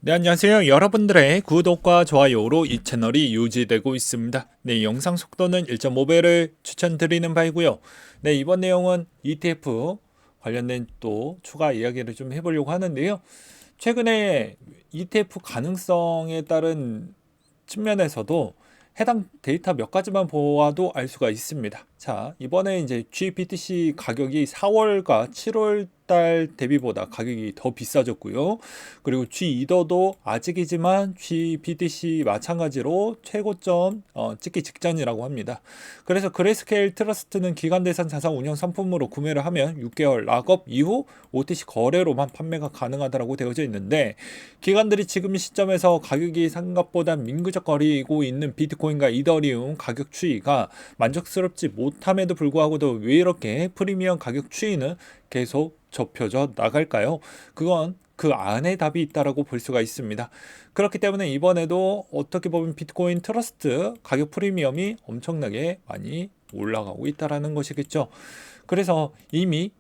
네, 안녕하세요. 여러분들의 구독과 좋아요로 이 채널이 유지되고 있습니다. 네, 영상 속도는 1.5배를 추천드리는 바이고요. 네, 이번 내용은 ETF 관련된 또 추가 이야기를 좀 해보려고 하는데요. 최근에 ETF 가능성에 따른 측면에서도 해당 데이터 몇 가지만 보아도 알 수가 있습니다. 자, 이번에 이제 GBTC 가격이 4월과 7월 달 대비보다 가격이 더 비싸졌고요. 그리고 G2더도 아직이지만 GBTC 마찬가지로 최고점 찍기 직전이라고 합니다. 그래서 그레이스케일 트러스트는 기간대산 자산 운용 상품으로 구매를 하면 6개월 락업 이후 OTC 거래로만 판매가 가능하다고 되어져 있는데, 기관들이 지금 시점에서 가격이 생각보다 민구적거리고 있는 비트코인과 이더리움 가격 추이가 만족스럽지 못함에도 불구하고도 왜 이렇게 프리미엄 가격 추이는 계속 좁혀져 나갈까요? 그건 그 안에 답이 있다라고 볼 수가 있습니다. 그렇기 때문에 이번에도 어떻게 보면 비트코인 트러스트 가격 프리미엄이 엄청나게 많이 올라가고 있다라는 것이겠죠. 그래서 이미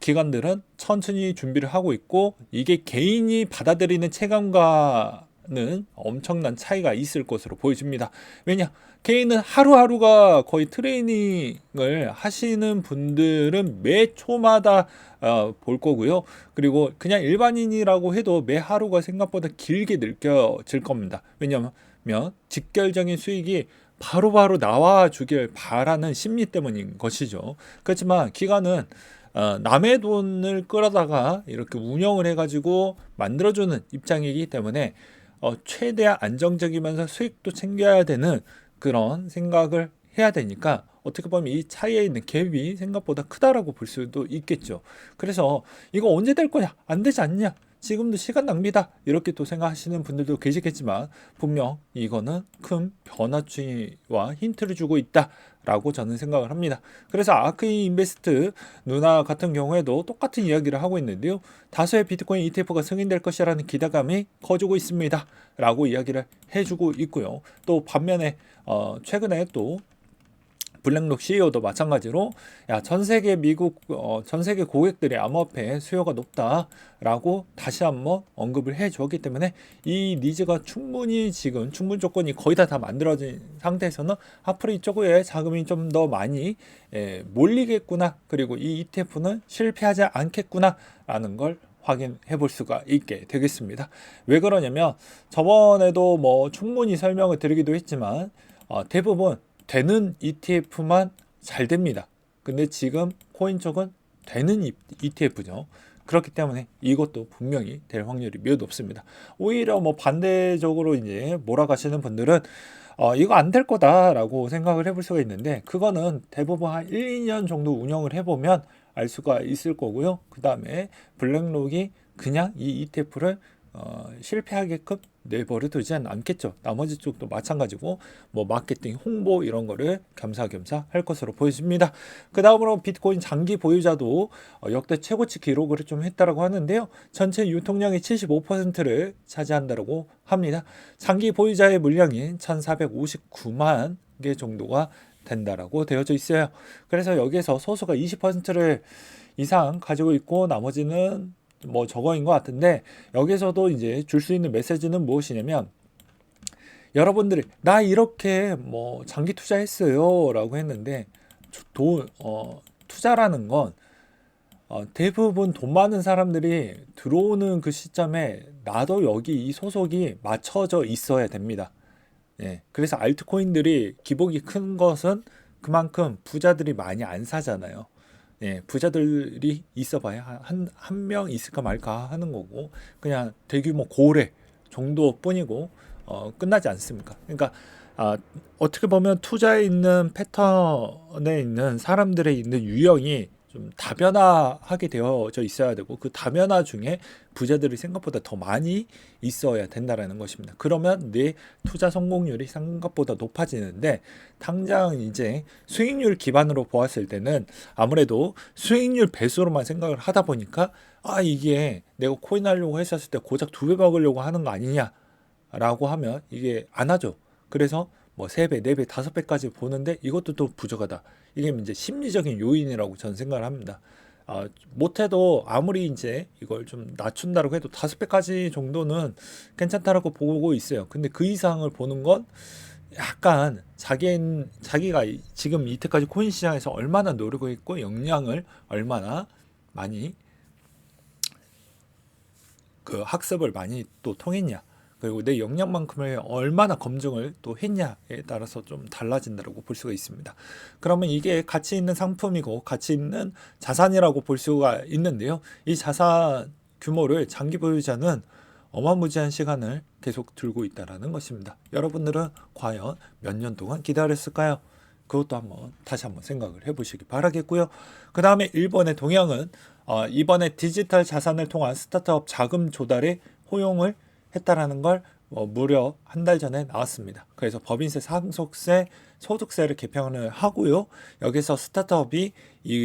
기관들은 천천히 준비를 하고 있고, 이게 개인이 받아들이는 체감과는 엄청난 차이가 있을 것으로 보여집니다. 왜냐? 개인은 하루하루가 거의 트레이닝을 하시는 분들은 매 초마다 볼 거고요. 그리고 그냥 일반인이라고 해도 매 하루가 생각보다 길게 느껴질 겁니다. 왜냐하면 직결적인 수익이 바로바로 나와 주길 바라는 심리 때문인 것이죠. 그렇지만 기관은 남의 돈을 끌어다가 이렇게 운영을 해가지고 만들어주는 입장이기 때문에 최대한 안정적이면서 수익도 챙겨야 되는 그런 생각을 해야 되니까, 어떻게 보면 이 차이에 있는 갭이 생각보다 크다라고 볼 수도 있겠죠. 그래서 이거 언제 될 거냐? 안 되지 않냐? 지금도 시간 낭비다, 이렇게 또 생각하시는 분들도 계시겠지만, 분명 이거는 큰 변화추이와 힌트를 주고 있다라고 저는 생각을 합니다. 그래서 아크이 인베스트 누나 같은 경우에도 똑같은 이야기를 하고 있는데요. 다수의 비트코인 ETF가 승인될 것이라는 기대감이 커지고 있습니다 라고 이야기를 해주고 있고요. 또 반면에 최근에 또 블랙록 CEO도 마찬가지로 전 세계 전 세계 고객들이 암호화폐 수요가 높다라고 다시 한번 언급을 해주었기 때문에, 이 니즈가 충분히 지금 충분 조건이 거의 다 만들어진 상태에서는 앞으로 이쪽에 자금이 좀 더 많이 몰리겠구나, 그리고 이 ETF는 실패하지 않겠구나라는 걸 확인해 볼 수가 있게 되겠습니다. 왜 그러냐면, 저번에도 뭐 충분히 설명을 드리기도 했지만 대부분 되는 ETF만 잘 됩니다. 근데 지금 코인 쪽은 되는 ETF죠. 그렇기 때문에 이것도 분명히 될 확률이 매우 높습니다. 오히려 뭐 반대적으로 이제 몰아가시는 분들은 이거 안 될 거다라고 생각을 해볼 수가 있는데, 그거는 대부분 한 1, 2년 정도 운영을 해보면 알 수가 있을 거고요. 그 다음에 블랙록이 그냥 이 ETF를 실패하게끔 내버려 두지는 않겠죠. 나머지 쪽도 마찬가지고, 뭐 마케팅, 홍보 이런 거를 겸사겸사 할 것으로 보여집니다. 그 다음으로 비트코인 장기 보유자도 역대 최고치 기록을 좀 했다라고 하는데요. 전체 유통량의 75%를 차지한다라고 합니다. 장기 보유자의 물량인 1459만 개 정도가 된다라고 되어져 있어요. 그래서 여기에서 소수가 20%를 이상 가지고 있고, 나머지는 뭐 저거인 것 같은데, 여기서도 이제 줄 수 있는 메시지는 무엇이냐면, 여러분들이 나 이렇게 뭐 장기 투자했어요 라고 했는데, 투자라는 건 대부분 돈 많은 사람들이 들어오는 그 시점에 나도 여기 이 소속이 맞춰져 있어야 됩니다. 그래서 알트코인들이 기복이 큰 것은 그만큼 부자들이 많이 안 사잖아요. 부자들이 있어봐야 한 명 있을까 말까 하는 거고, 그냥 대규모 고래 정도 뿐이고 끝나지 않습니까? 그러니까 어떻게 보면 투자에 있는 패턴에 있는 사람들의 있는 유형이 좀 다변화하게 되어져 있어야 되고, 그 다변화 중에 부자들이 생각보다 더 많이 있어야 된다라는 것입니다. 그러면 내 투자 성공률이 생각보다 높아지는데, 당장 이제 수익률 기반으로 보았을 때는 아무래도 수익률 배수로만 생각을 하다 보니까, 이게 내가 코인 하려고 했었을 때 고작 2배 먹으려고 하는 거 아니냐라고 하면 이게 안 하죠. 그래서 뭐 3배, 4배, 5배까지 보는데 이것도 또 부족하다. 이게 이제 심리적인 요인이라고 저는 생각을 합니다. 못해도 아무리 이제 이걸 좀 낮춘다고 해도 5배까지 정도는 괜찮다라고 보고 있어요. 근데 그 이상을 보는 건 약간 자기가 지금 이때까지 코인 시장에서 얼마나 노리고 있고 역량을 얼마나 많이 그 학습을 많이 또 통했냐, 그리고 내 역량만큼을 얼마나 검증을 또 했냐에 따라서 좀 달라진다고 볼 수가 있습니다. 그러면 이게 가치 있는 상품이고 가치 있는 자산이라고 볼 수가 있는데요. 이 자산 규모를 장기 보유자는 어마무지한 시간을 계속 들고 있다라는 것입니다. 여러분들은 과연 몇 년 동안 기다렸을까요? 그것도 다시 한번 생각을 해보시기 바라겠고요. 그 다음에 일본의 동향은 이번에 디지털 자산을 통한 스타트업 자금 조달에 호용을 했다라는 걸 무려 한 달 전에 나왔습니다. 그래서 법인세, 상속세, 소득세를 개편을 하고요. 여기서 스타트업이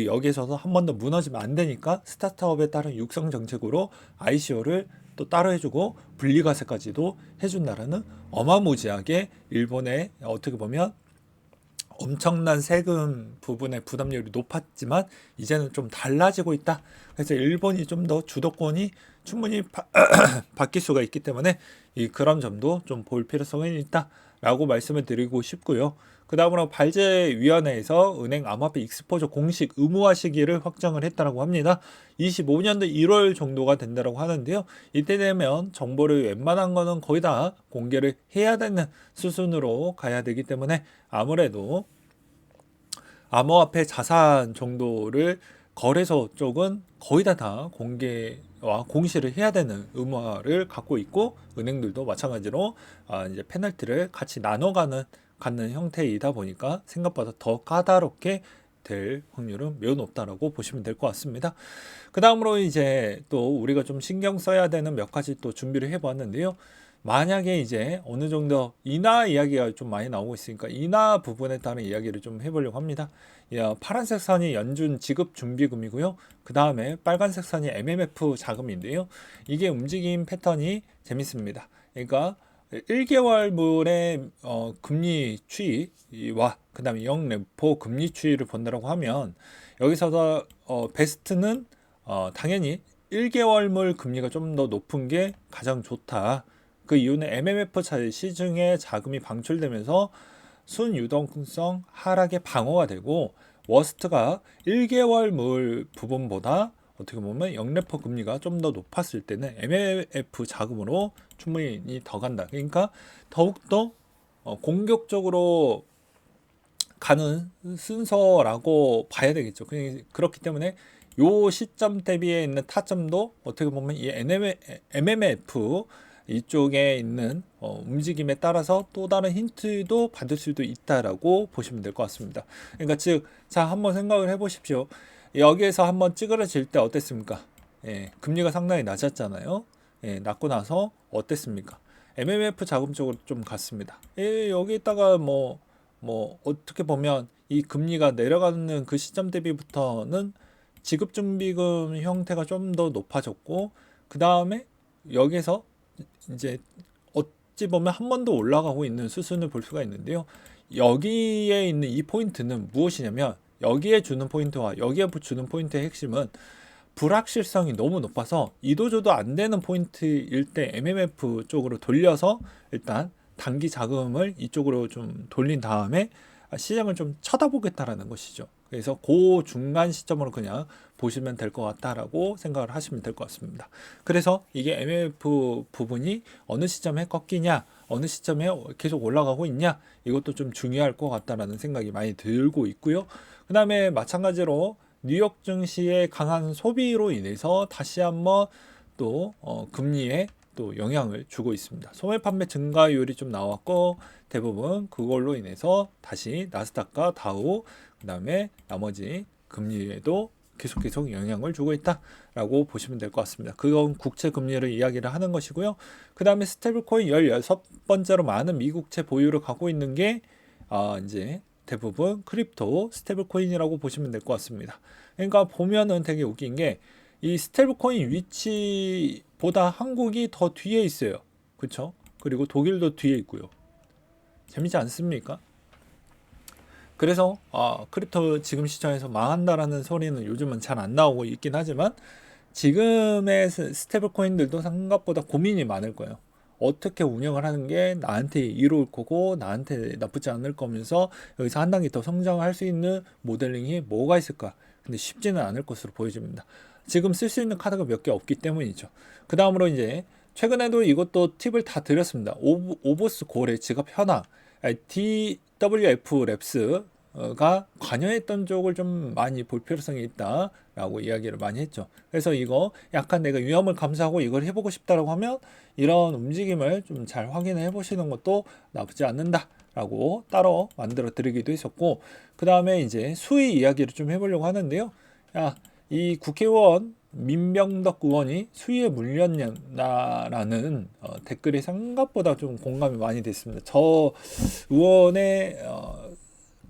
여기서도 한 번 더 무너지면 안 되니까 스타트업에 따른 육성 정책으로 ICO를 또 따로 해주고 분리과세까지도 해준다라는 어마무지하게 일본의 어떻게 보면 엄청난 세금 부분의 부담률이 높았지만 이제는 좀 달라지고 있다. 그래서 일본이 좀 더 주도권이 충분히 바뀔 수가 있기 때문에 그런 점도 좀 볼 필요성이 있다라고 말씀을 드리고 싶고요. 그 다음으로 발제위원회에서 은행 암호화폐 익스포저 공식 의무화 시기를 확정을 했다고 합니다. 25년도 1월 정도가 된다고 하는데요. 이때 되면 정보를 웬만한 거는 거의 다 공개를 해야 되는 수준으로 가야 되기 때문에 아무래도 암호화폐 자산 정도를 거래소 쪽은 거의 다 공개와 공시를 해야 되는 의무화를 갖고 있고, 은행들도 마찬가지로 이제 페널티를 같이 갖는 형태이다 보니까 생각보다 더 까다롭게 될 확률은 매우 높다라고 보시면 될 것 같습니다. 그 다음으로 이제 또 우리가 좀 신경 써야 되는 몇 가지 또 준비를 해봤는데요. 만약에 이제 어느 정도 인하 이야기가 좀 많이 나오고 있으니까 인하 부분에 따른 이야기를 좀 해보려고 합니다. 파란색 선이 연준 지급 준비금이고요. 그 다음에 빨간색 선이 MMF 자금인데요. 이게 움직임 패턴이 재밌습니다. 그러니까 1개월물의 금리 추이와 그 다음에 영레포 금리 추이를 본다고 하면 여기서도 베스트는 당연히 1개월물 금리가 좀 더 높은 게 가장 좋다. 그 이유는 MMF 시중에 자금이 방출되면서 순유동성 하락의 방어가 되고, 워스트가 1개월물 부분보다 어떻게 보면 영레포 금리가 좀 더 높았을 때는 MMF 자금으로 충분히 더 간다. 그러니까 더욱더 공격적으로 가는 순서라고 봐야 되겠죠. 그렇기 때문에 요 시점 대비에 있는 타점도 어떻게 보면 이 MMF 이쪽에 있는 움직임에 따라서 또 다른 힌트도 받을 수도 있다라고 보시면 될 것 같습니다. 그러니까 자 한번 생각을 해보십시오. 여기에서 한번 찌그러질 때 어땠습니까? 금리가 상당히 낮았잖아요. 낮고 나서 어땠습니까? MMF 자금 쪽으로 좀 갔습니다. 여기다가 어떻게 보면 이 금리가 내려가는 그 시점 대비부터는 지급준비금 형태가 좀 더 높아졌고, 그 다음에 여기서 이제 어찌 보면 한 번 더 올라가고 있는 수순을 볼 수가 있는데요. 여기에 있는 이 포인트는 무엇이냐면, 여기에 주는 포인트와 여기에 주는 포인트의 핵심은 불확실성이 너무 높아서 이도저도 안 되는 포인트일 때 MMF 쪽으로 돌려서 일단 단기 자금을 이쪽으로 좀 돌린 다음에 시장을 좀 쳐다보겠다라는 것이죠. 그래서 그 중간 시점으로 그냥 보시면 될 것 같다라고 생각을 하시면 될 것 같습니다. 그래서 이게 MMF 부분이 어느 시점에 꺾이냐, 어느 시점에 계속 올라가고 있냐, 이것도 좀 중요할 것 같다라는 생각이 많이 들고 있고요. 그 다음에 마찬가지로 뉴욕 증시의 강한 소비로 인해서 다시 한번 또 금리에 또 영향을 주고 있습니다. 소매 판매 증가율이 좀 나왔고, 대부분 그걸로 인해서 다시 나스닥과 다우, 그 다음에 나머지 금리에도 계속 영향을 주고 있다라고 보시면 될 것 같습니다. 그건 국채 금리를 이야기를 하는 것이고요. 그 다음에 스테이블코인 16번째로 많은 미국채 보유를 갖고 있는 게 이제 대부분 크립토 스테이블코인이라고 보시면 될 것 같습니다. 그러니까 보면은 되게 웃긴 게, 이 스테이블코인 위치보다 한국이 더 뒤에 있어요. 그렇죠? 그리고 독일도 뒤에 있고요. 재미지 않습니까? 그래서 크립토 지금 시점에서 망한다라는 소리는 요즘은 잘 안 나오고 있긴 하지만 지금의 스테이블 코인들도 생각보다 고민이 많을 거예요. 어떻게 운영을 하는 게 나한테 이로울 거고 나한테 나쁘지 않을 거면서 여기서 한 단계 더 성장할 수 있는 모델링이 뭐가 있을까? 근데 쉽지는 않을 것으로 보여집니다. 지금 쓸 수 있는 카드가 몇 개 없기 때문이죠. 그 다음으로 이제 최근에도 이것도 팁을 다 드렸습니다. 오보스 고래 지갑 현황, DWF 랩스가 관여했던 쪽을 좀 많이 볼 필요성이 있다라고 이야기를 많이 했죠. 그래서 이거 약간 내가 위험을 감수하고 이걸 해보고 싶다라고 하면 이런 움직임을 좀 잘 확인해 보시는 것도 나쁘지 않는다라고 따로 만들어 드리기도 했었고, 그 다음에 이제 수위 이야기를 좀 해보려고 하는데요. 이 국회의원 민병덕 의원이 수위에 물렸냐라는 댓글이 생각보다 좀 공감이 많이 됐습니다. 저 의원의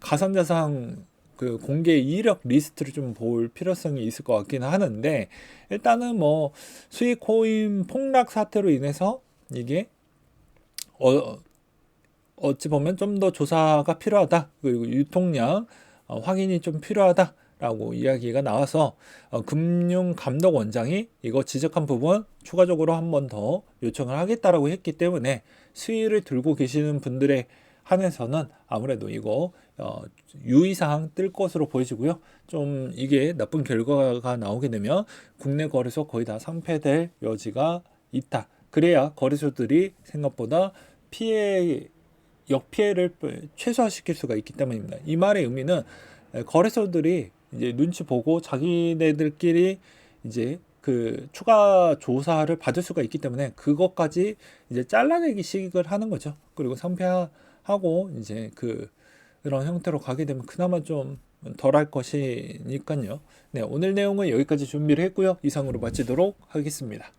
가산자산 그 공개 이력 리스트를 좀 볼 필요성이 있을 것 같기는 하는데, 일단은 뭐 수익 코인 폭락 사태로 인해서 이게 어찌 보면 좀 더 조사가 필요하다, 그리고 유통량 확인이 좀 필요하다라고 이야기가 나와서 금융감독원장이 이거 지적한 부분 추가적으로 한 번 더 요청을 하겠다라고 했기 때문에 수위를 들고 계시는 분들의 한해서는 아무래도 이거 유의사항 뜰 것으로 보여지고요. 좀 이게 나쁜 결과가 나오게 되면 국내 거래소 거의 다 상폐될 여지가 있다. 그래야 거래소들이 생각보다 역피해를 최소화시킬 수가 있기 때문입니다. 이 말의 의미는 거래소들이 이제 눈치 보고 자기네들끼리 이제 그 추가 조사를 받을 수가 있기 때문에 그것까지 이제 잘라내기식을 하는 거죠. 그리고 상폐하고 이제 그런 형태로 가게 되면 그나마 좀 덜할 것이니까요. 네, 오늘 내용은 여기까지 준비를 했고요. 이상으로 마치도록 하겠습니다.